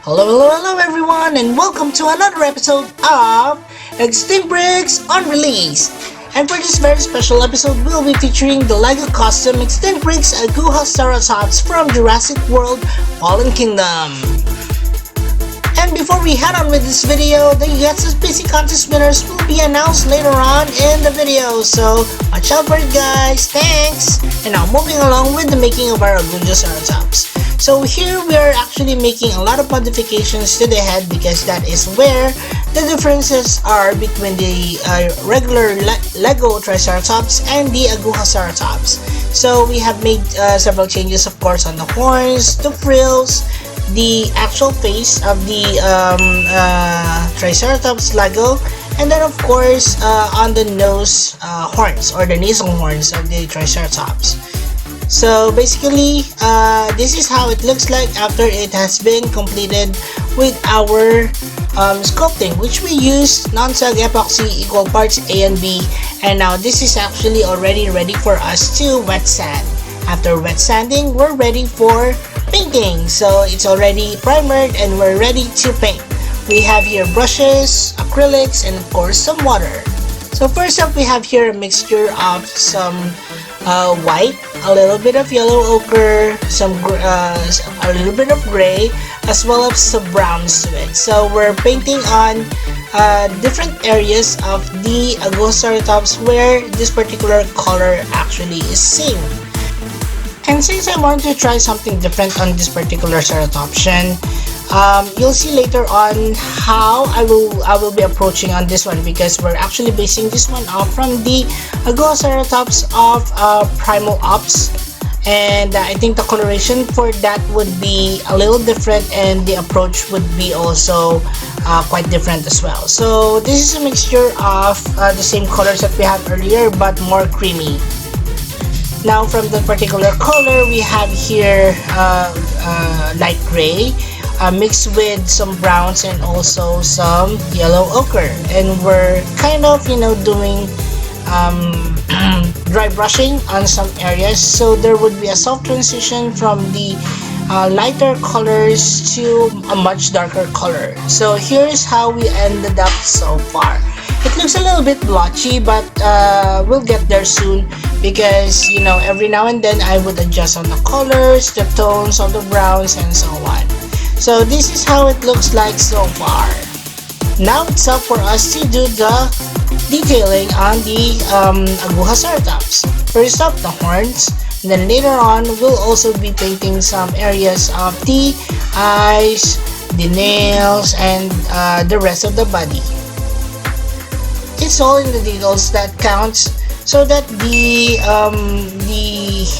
Hello everyone, and welcome to another episode of Extinct Bricks on Release. And for this very special episode, we'll be featuring the LEGO custom Extinct Bricks Agujaceratops from Jurassic World Fallen Kingdom. And before we head on with this video, the JM contest winners will be announced later on in the video, so watch out for it guys, thanks! And now moving along with the making of our Agujaceratops. So here we are actually making a lot of modifications to the head because that is where the differences are between the regular LEGO Triceratops and the Agujaceratops. So we have made several changes, of course, on the horns, the frills, the actual face of the Triceratops LEGO, and then of course on the nose horns or the nasal horns of the Triceratops. So basically, this is how it looks like after it has been completed with our sculpting, which we used non-sag epoxy equal parts A and B, and now this is actually already ready for us to wet sand. After wet sanding, we're ready for painting. So it's already primered and we're ready to paint. We have here brushes, acrylics, and of course some water. So first up, we have here a mixture of some white, a little bit of yellow ochre, a little bit of gray, as well as some browns to it. So we're painting on different areas of the Agujaceratops where this particular color actually is seen. And since I wanted to try something different on this particular ceratopsian, you'll see later on how I will be approaching on this one, because we're actually basing this one off from the Agujaceratops of Primal Ops, and I think the coloration for that would be a little different, and the approach would be also quite different as well. So this is a mixture of the same colors that we had earlier but more creamy. Now from the particular color, we have here light gray mixed with some browns and also some yellow ochre, and we're kind of doing dry brushing on some areas, so there would be a soft transition from the lighter colors to a much darker color. So here's how we ended up so far. It looks a little bit blotchy, but we'll get there soon, because every now and then I would adjust on the colors, the tones of the browns, and so on. So this is how it looks like so far. Now it's up for us to do the detailing on the Agujaceratops. First up, the horns. And then later on, we'll also be painting some areas of the eyes, the nails, and the rest of the body. It's all in the details that counts, so that the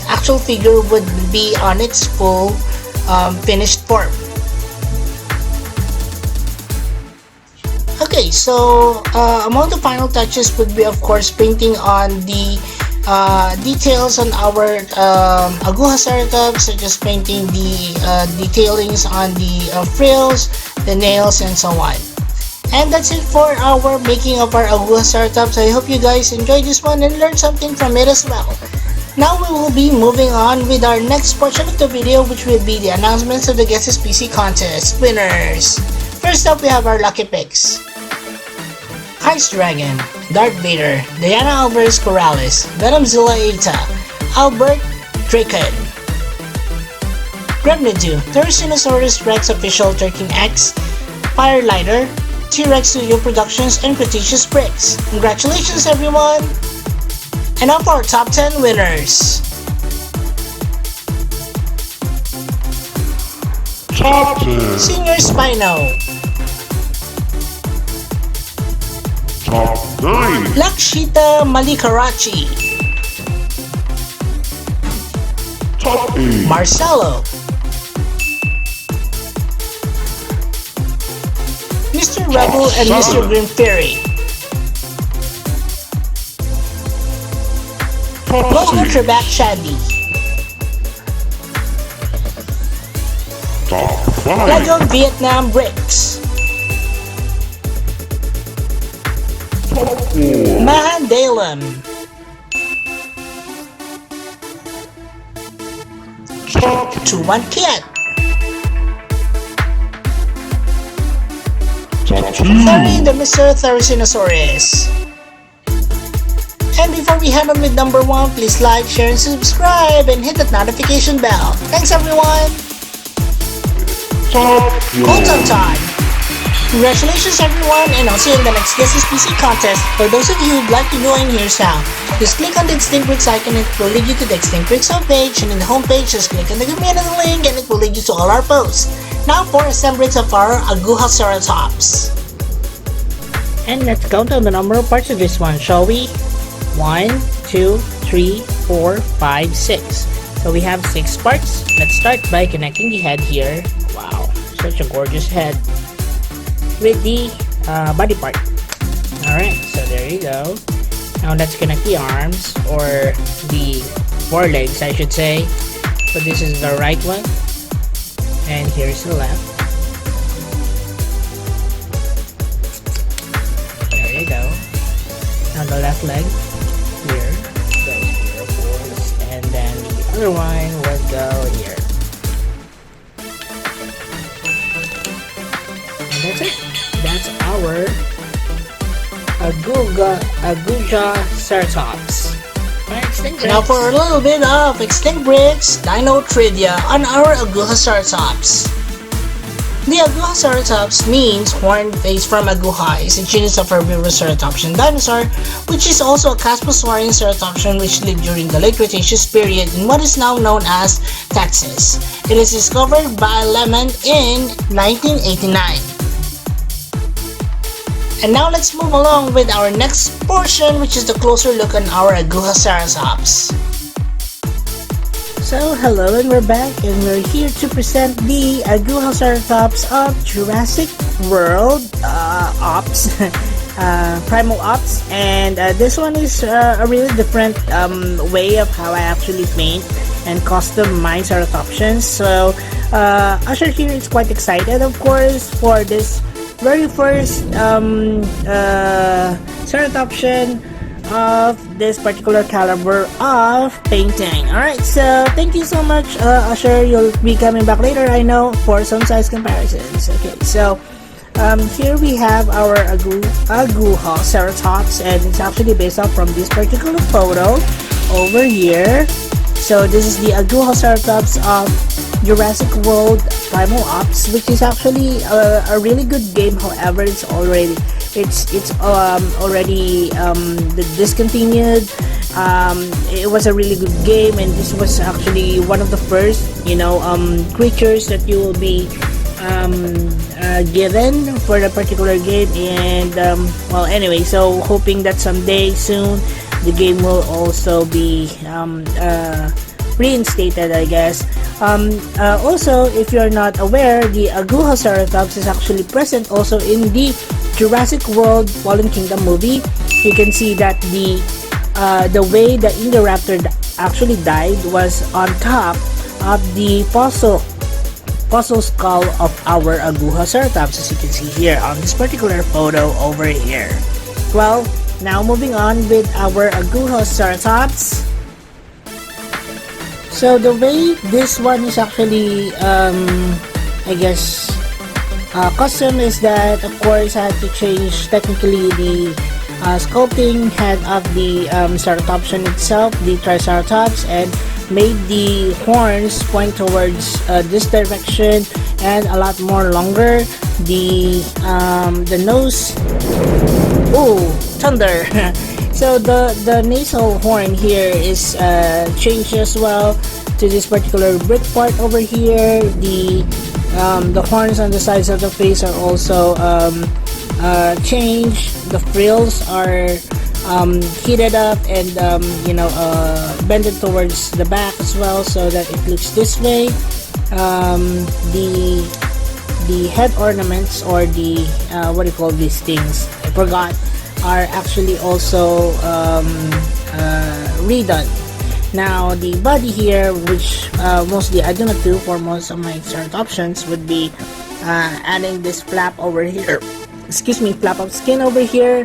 actual figure would be on its full finished form. Okay, so among the final touches would be, of course, painting on the details on our Agujaceratops, such as painting the detailings on the frills, the nails, and so on. And that's it for our making of our Agujaceratops. I hope you guys enjoyed this one and learned something from it as well. Now we will be moving on with our next portion of the video, which will be the announcements of the JM contest winners. First up, we have our lucky picks: Ice Dragon, Darth Vader, Diana Alvarez Corrales, Venomzilla Eta, Albert Draken, Gremnidu, Therizinosaurus Rex Official 13X, Firelighter, T-Rex Studio Productions, and Cretaceous Bricks. Congratulations everyone! And now for our top 10 winners. Top 10. Senior Spino, Top 9. Lakshita Malikarachi, Top 8. Marcelo, Mr. Rebel and Mr. Green Fairy, Top Logo 6. Trebek Shandy, Top 5. LEGO Vietnam Bricks, Top 4. Mahan Dalem, Top 2-1 Kit, carrying the Mr. Therizinosaurus. And before we head on with number 1, please like, share, and subscribe, and hit that notification bell. Thanks everyone! Top Hold on 1. time! Congratulations everyone, and I'll see you in the next Guess This PC contest. For those of you who'd like to join, here's how. Just click on the Extinct Bricks icon and it will lead you to the Extinct Bricks homepage, and in the homepage just click on the community link and it will lead you to all our posts. Now for assemblage of our Agujaceratops. And let's count down the number of parts of this one, shall we? 1, 2, 3, 4, 5, 6. So we have 6 parts. Let's start by connecting the head here. Wow, such a gorgeous head. With the body part. Alright, so there you go. Now let's connect the arms, or the forelegs I should say. So this is the right one, and here's the left. There you go. Now the left leg here goes here, of course, and then the other one will go here. And that's it. That's our Agujaceratops. Now for a little bit of Extinct Bricks Dino Trivia on our Agujaceratops. The Agujaceratops means horned face from Aguja, is a genus of herbivorous ceratopsian dinosaur, which is also a Casposaurian ceratopsian which lived during the late Cretaceous period in what is now known as Texas. It is discovered by Lehman in 1989. And now let's move along with our next portion, which is the closer look on our Agujaceratops. So hello, and we're back, and we're here to present the Agujaceratops of Jurassic World Ops, Primal Ops, and this one is a really different way of how I actually paint and custom my ceratopsians. So Usher here is quite excited, of course, for this very first ceratopsian of this particular caliber of painting. Alright, so thank you so much, Usher. You'll be coming back later, I know, for some size comparisons. Okay, so here we have our Agujaceratops, and it's actually based off from this particular photo over here. So this is the Agujaceratops of Jurassic World Primal Ops, which is actually a really good game. However, it's already discontinued. It was a really good game, and this was actually one of the first, creatures that you will be given for the particular game. And well, anyway, so hoping that someday soon the game will also be reinstated, I guess. Also, if you're not aware, the Agujaceratops is actually present also in the Jurassic World Fallen Kingdom movie. You can see that the way the Indoraptor actually died was on top of the fossil skull of our Agujaceratops, as you can see here on this particular photo over here. Well, now moving on with our Agujaceratops. So the way this one is actually, I guess, custom is that, of course, I had to change technically the sculpting head of the ceratopsian itself, the Triceratops, and made the horns point towards this direction and a lot more longer. The nose, oh, thunder! So the nasal horn here is changed as well to this particular brick part over here. The horns on the sides of the face are also changed. The frills are heated up and bended towards the back as well, so that it looks this way. The head ornaments, or the what do you call these things? I forgot. Are actually also redone. Now the body here, which mostly I do not do for most of my ceratopsians, would be adding this flap over here. Excuse me, flap of skin over here,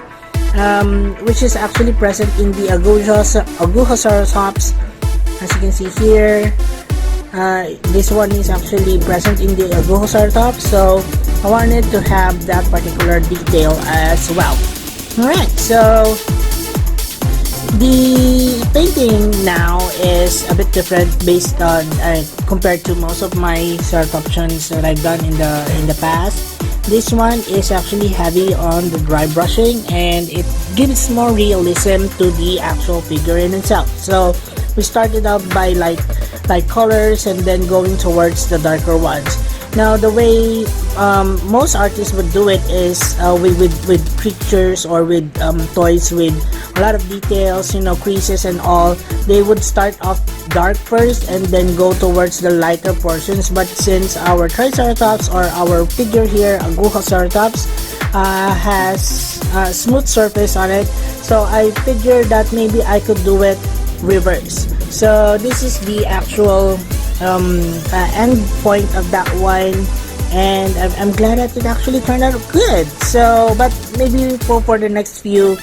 which is actually present in the Agujaceratops. As you can see here, this one is actually present in the Agujaceratops. So I wanted to have that particular detail as well. Alright, so the painting now is a bit different based on compared to most of my Ceratopsians that I've done in the past. This one is actually heavy on the dry brushing, and it gives more realism to the actual figure in itself. So we started out by light colors and then going towards the darker ones. Now the way most artists would do it is with creatures or with toys with a lot of details, you know, creases and all. They would start off dark first and then go towards the lighter portions. But since our Triceratops or our figure here, Agujaceratops, has a smooth surface on it, so I figured that maybe I could do it reverse. So this is the actual end point of that one, and I'm glad that it actually turned out good. So but maybe for the next few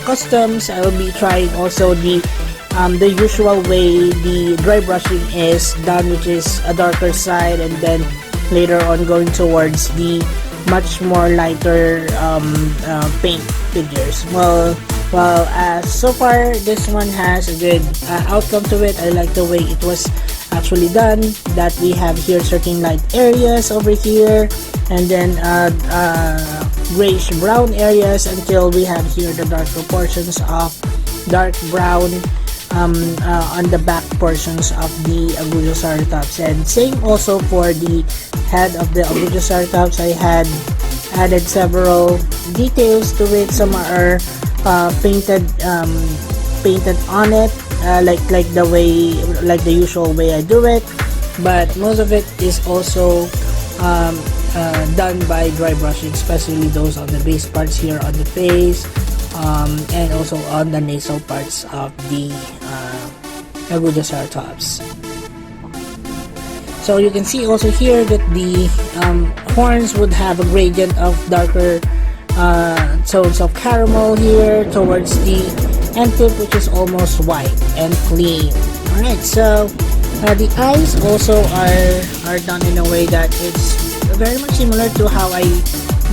customs, I will be trying also the usual way the dry brushing is done, which is a darker side, and then later on going towards the much more lighter paint figures. Well, so far this one has a good outcome to it. I like the way it was actually done, that we have here certain light areas over here, and then grayish brown areas until we have here the darker portions of dark brown on the back portions of the Agujaceratops. And same also for the head of the Agujaceratops. I had added several details to it. Some are painted on it, like the usual way I do it, but most of it is also done by dry brushing, especially those on the base parts here on the face, and also on the nasal parts of the Agujaceratops. So you can see also here that the horns would have a gradient of darker tones of caramel here towards the end tip, which is almost white and clean. Alright, so the eyes also are done in a way that it's very much similar to how I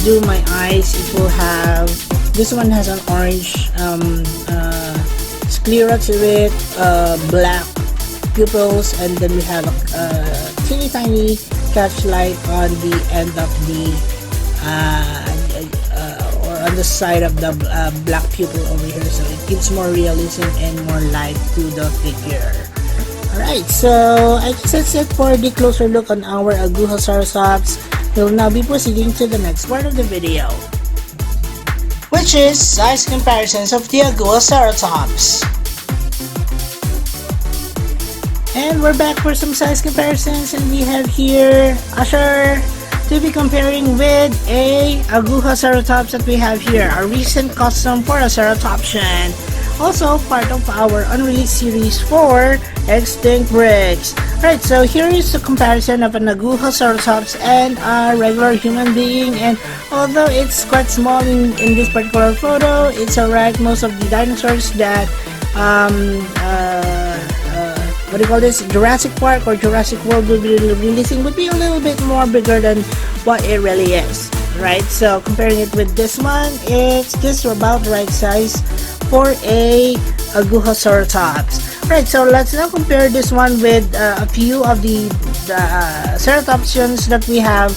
do my eyes. It will have, this one has an orange sclera to it, black pupils, and then we have a teeny tiny catch light on the end of the or on the side of the black pupil over here, so it gives more realism and more light to the figure. Alright, so I guess that's it for the closer look on our Agujaceratops. We'll now be proceeding to the next part of the video, which is size comparisons of the Agujaceratops. And we're back for some size comparisons, and we have here Usher to be comparing with a Agujaceratops that we have here, a recent custom for a Ceratopsian, also part of our unreleased series for Extinct Bricks. Right, so here is the comparison of an Agujaceratops and a regular human being, and although it's quite small in this particular photo, it's alright. Most of the dinosaurs that what do you call this, Jurassic Park or Jurassic World will be releasing would be a little bit more bigger than what it really is, right? So comparing it with this one, it's just about the right size for a Agujaceratops. Right, so let's now compare this one with a few of the Ceratopsians that we have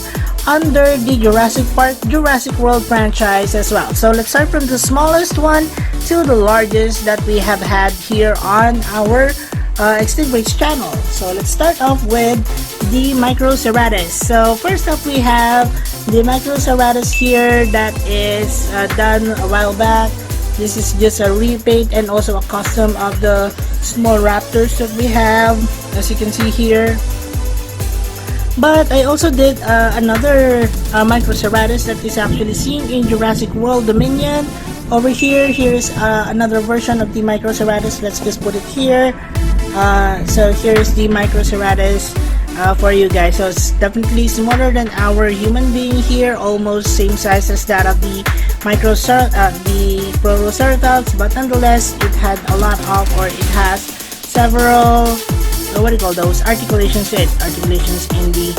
under the Jurassic Park, Jurassic World franchise as well. So let's start from the smallest one to the largest that we have had here on our Extinct Bricks channel. So let's start off with the Microceratus. So first up we have the Microceratus here that is done a while back. This is just a repaint and also a custom of the small raptors that we have, as you can see here. But I also did another Microceratus that is actually seen in Jurassic World Dominion. Over here, here's another version of the Microceratus. Let's just put it here. So here's the Microceratus for you guys. So it's definitely smaller than our human being here, almost same size as that of the Proceratops, but nonetheless it had a lot of, or it has several, what do you call those, articulations in the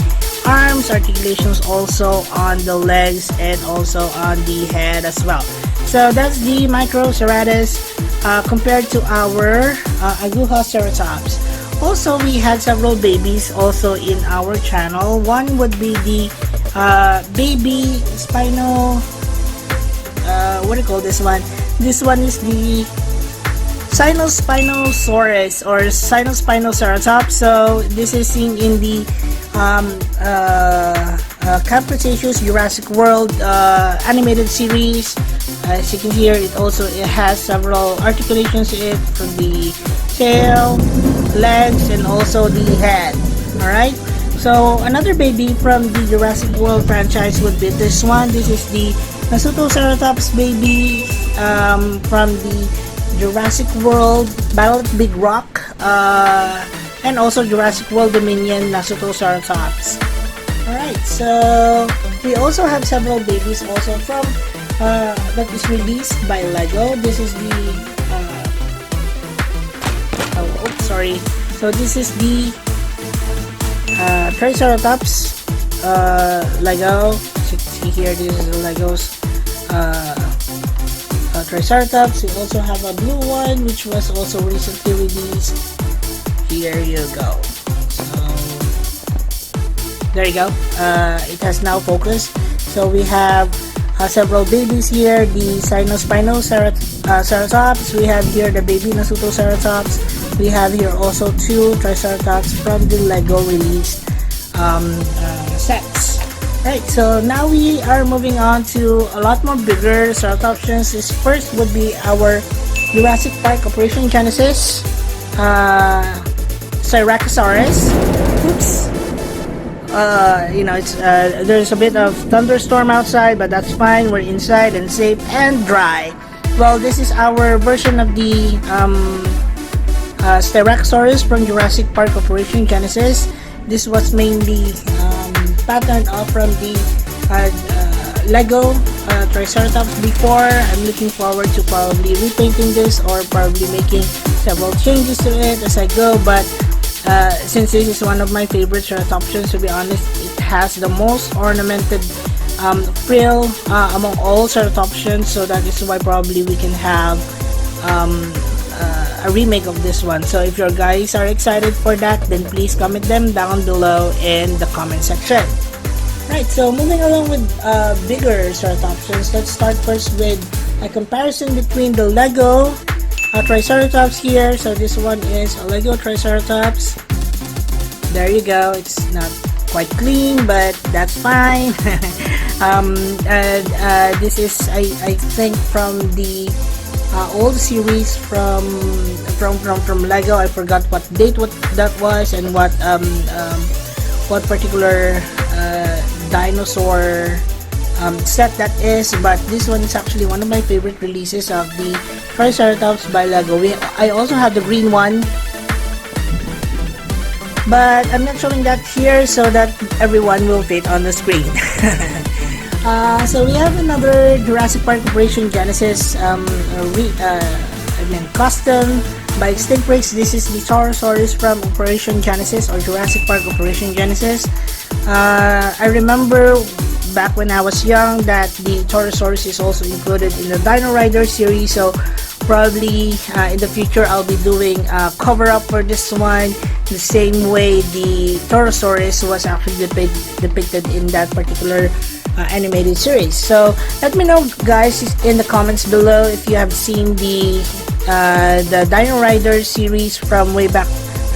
arms, articulations also on the legs, and also on the head as well. So that's the Microceratus compared to our Agujaceratops. Also, we had several babies also in our channel. One would be the baby spino. What do you call this one? This one is the Spinosaurus or Spinoceratops. So this is seen in the Camp Cretaceous Jurassic World animated series. As you can hear, it has several articulations in it, from the tail, legs, and also the head. Alright, so another baby from the Jurassic World franchise would be this one. This is the Nasutoceratops baby from the Jurassic World Battle at Big Rock, and also Jurassic World Dominion Nasutoceratops. Alright, so we also have several babies also from that is released by Lego. This is the so this is the Triceratops Lego. As you can see here, this is the Legos Triceratops. We also have a blue one which was also recently released. Here you go. So there you go. It has now focused. So we have several babies here. The Spinoceratops. We have here the baby Nasutoceratops. We have here also two Triceratops from the Lego released sets. Right, so now we are moving on to a lot more bigger ceratopsians. This first would be our Jurassic Park Operation Genesis Styracosaurus. Oops. It's there's a bit of thunderstorm outside, but that's fine. We're inside and safe and dry. Well, this is our version of the Styracosaurus from Jurassic Park Operation Genesis. This was mainly patterned off from the Lego Triceratops before. I'm looking forward to probably repainting this or probably making several changes to it as I go, but since this is one of my favorite ceratopsians, to be honest, it has the most ornamented frill among all ceratopsians, so that is why probably we can have a remake of this one. So if your guys are excited for that, then please comment them down below in the comment section. Right, so moving along with bigger ceratopsians, let's start first with a comparison between the Lego Triceratops here. So this one is a Lego Triceratops. There you go. It's not quite clean, but that's fine. This is I think from the old series from Lego. I forgot what date that was and what particular dinosaur set that is, but this one is actually one of my favorite releases of the Triceratops by Lego. I also have the green one, but I'm not showing that here so that everyone will fit on the screen. So we have another Jurassic Park Operation Genesis custom by Extinct Race. This is the Taurosaurus from Operation Genesis or Jurassic Park Operation Genesis. I remember back when I was young that the Taurosaurus is also included in the Dino Rider series, so probably in the future I'll be doing a cover up for this one the same way the Taurosaurus was actually depicted in that particular animated series. So let me know guys in the comments below if you have seen the Dino Rider series from way back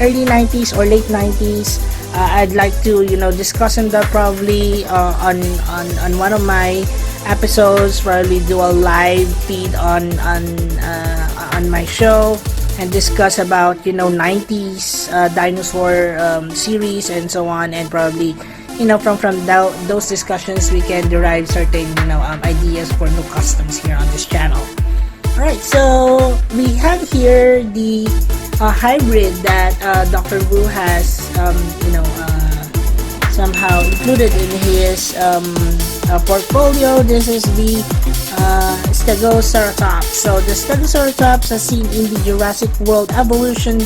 early 90s or late 90s. I'd like to discuss on that probably on one of my episodes. Probably do a live feed on my show and discuss about 90s dinosaur series and so on, and probably from those discussions we can derive certain ideas for new customs here on this channel. Alright, so we have here the hybrid that Dr. Wu has somehow included in his portfolio. This is the Stegoceratops. So the Stegoceratops, as seen in the Jurassic World evolution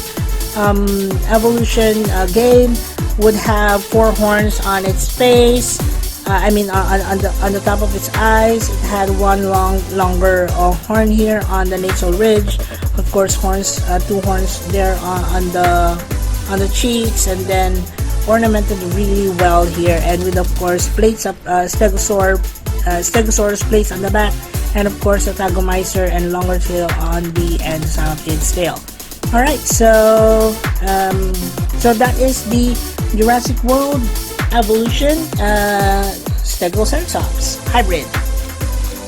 game, would have 4 horns on its face. On the top of its eyes. It had one longer horn here on the nasal ridge. Of course, horns, 2 horns there on the cheeks, and then ornamented really well here, and with of course plates of Stegosaurus plates on the back, and of course a Tagomizer and longer tail on the ends of its tail. Alright, so that is the Jurassic World evolution Stegoceratops hybrid.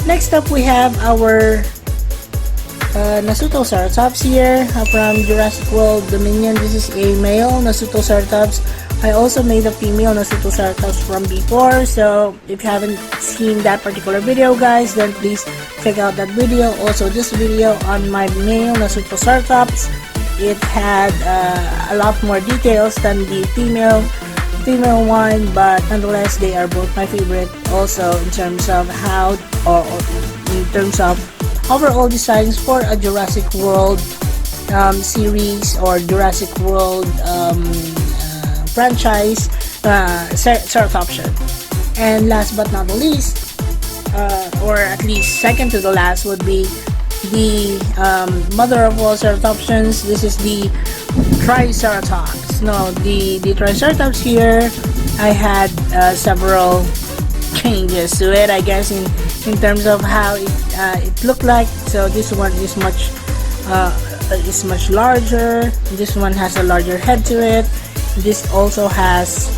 Next up, we have our Nasutoceratops here from Jurassic World Dominion. This is a male Nasutoceratops. I also made a female Nasutoceratops from before, so if you haven't seen that particular video, guys, then please check out that video. Also, this video on my male Nasutoceratops, it had a lot more details than the female one, but nonetheless they are both my favorite. Also in terms of how, or in terms of overall designs for a Jurassic World series or Jurassic World franchise ceratopsian. And last but not the least, or at least second to the last, would be the mother of all ceratopsians. This is the Triceratops. No, the Triceratops here, I had several changes to it, I guess, in terms of how it looked like. So this one is much larger. This one has a larger head to it. This also has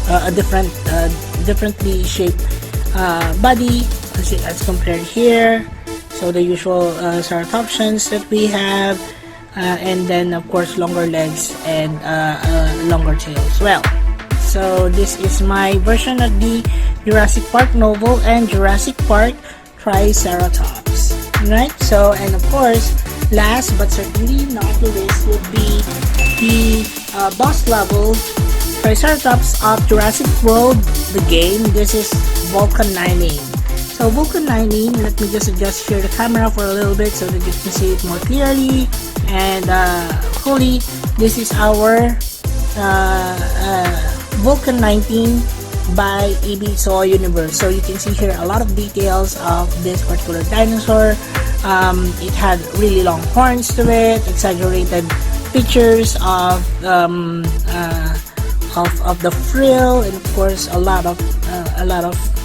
a differently shaped body as compared here. So the usual ceratopsians that we have, and then of course longer legs and longer tail as well. So this is my version of the Jurassic Park novel and Jurassic Park Triceratops. Right? So, and of course, last but certainly not the least would be the boss level Triceratops of Jurassic World, the game. This is Vulcan 19. So Vulcan 19, let me just adjust here the camera for a little bit so that you can see it more clearly. And hopefully this is our Vulcan 19 by EB Universe. So you can see here a lot of details of this particular dinosaur. It had really long horns to it, exaggerated pictures of the frill, and of course a lot of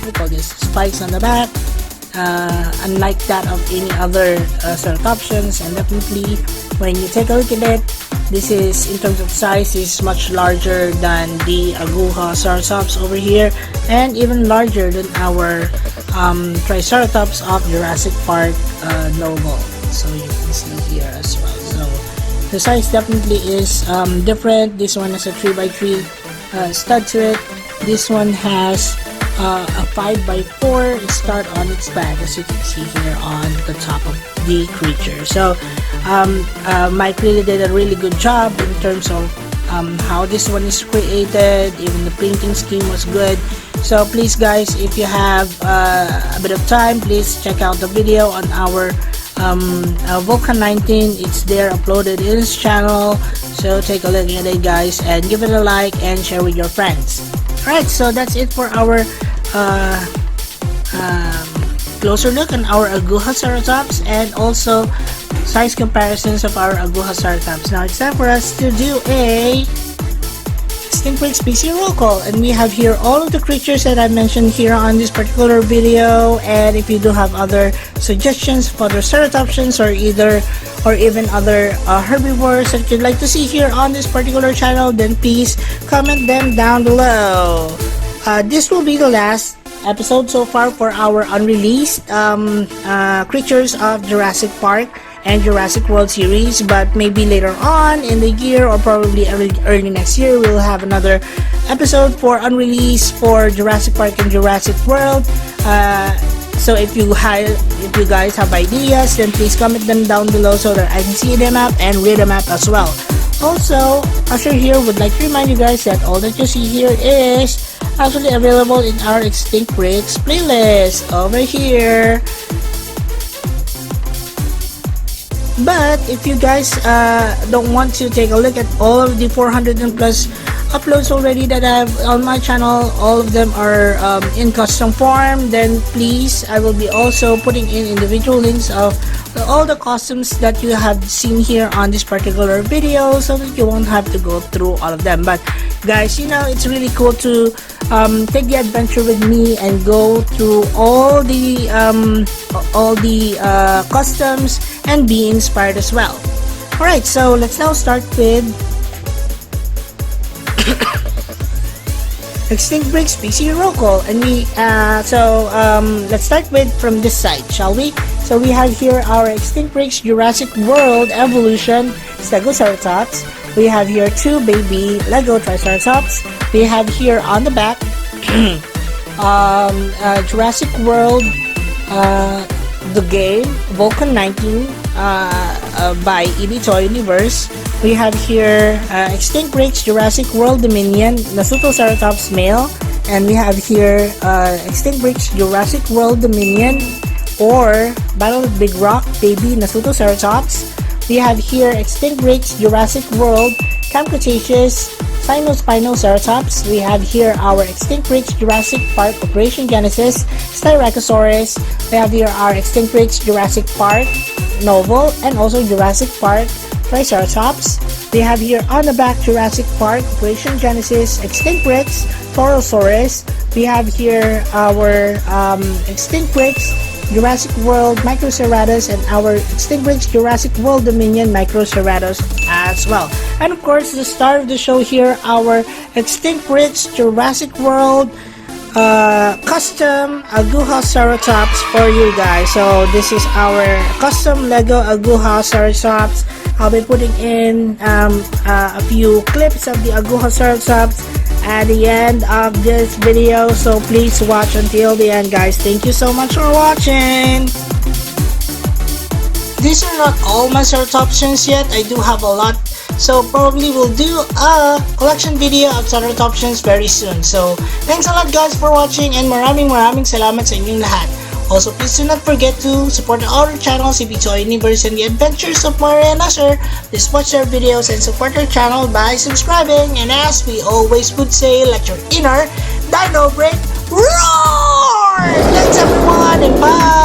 what call this, spikes on the back, unlike that of any other ceratopsians. And definitely when you take a look at it, this is, in terms of size, is much larger than the Agujaceratops over here, and even larger than our Triceratops of Jurassic Park novel. So you can see here as well. So the size definitely is different. This one has a 3x3 stud to it. This one has a 5x4 stud on its back, as you can see here on the top of the creature. So Mike really did a really good job in terms of how this one is created. Even the painting scheme was good. So please, guys, if you have a bit of time, please check out the video on our Vulcan 19. It's there uploaded in his channel, so take a look at it, guys, and give it a like and share with your friends. Alright, so that's it for our closer look on our Agujaceratops and also size comparisons of our Agujaceratops. Now it's time for us to do a Extinct species roll call, and we have here all of the creatures that I mentioned here on this particular video. And if you do have other suggestions for other ceratopsians or even other herbivores that you'd like to see here on this particular channel, then please comment them down below. This will be the last episode so far for our unreleased creatures of Jurassic Park and Jurassic World series, but maybe later on in the year or probably early next year we'll have another episode for unreleased for Jurassic Park and Jurassic World. So if you guys have ideas, then please comment them down below so that I can see them up and read them up as well. Also, Usher here would like to remind you guys that all that you see here is actually available in our Extinct Breaks playlist over here. But if you guys don't want to take a look at all of the 400 and plus uploads already that I have on my channel, all of them are in custom form, then please, I will be also putting in individual links of all the costumes that you have seen here on this particular video, so that you won't have to go through all of them. But guys, you know, it's really cool to take the adventure with me and go through all the customs and be inspired as well. Alright, so let's now start with Extinct Breaks PC roll call, and let's start with from this side, shall we? So we have here our Extinct Breaks Jurassic World Evolution Stegoceratops. We have here 2 baby Lego Triceratops. We have here on the back Jurassic World the game Vulcan 19 by EB Toy Universe. We have here Extinct Breaks Jurassic World Dominion Nasutoceratops male, and we have here Extinct Breaks Jurassic World Dominion or Battle of Big Rock baby Nasutoceratops. We have here Extinct Breaks Jurassic World Camp Cretaceous Sinospinoceratops. We have here our Extinct Breaks Jurassic Park Operation Genesis Styracosaurus. We have here our Extinct Breaks Jurassic Park Novel and also Jurassic Park Triceratops. We have here on the back Jurassic Park Operation Genesis Extinct Breaks Torosaurus. We have here our Extinct Breaks Jurassic World Microceratus and our Extinct Breaks Jurassic World Dominion Microceratus as well. And of course, the star of the show here, our Extinct Breaks Jurassic World custom Agujaceratops for you guys. So this is our custom Lego Agujaceratops. I'll be putting in a few clips of the Agujaceratops at the end of this video, so please watch until the end, guys. Thank you so much for watching. These are not all my Ceratopsians yet. I do have a lot, so probably we'll do a collection video of Ceratopsians very soon. So thanks a lot guys for watching, and maraming salamat sa inyong lahat. Also, please do not forget to support our channels, EB Toy Universe and the Adventures of Maria and Asher. Please watch their videos and support our channel by subscribing. And as we always would say, let your inner dino brain roar! Thanks everyone, and bye!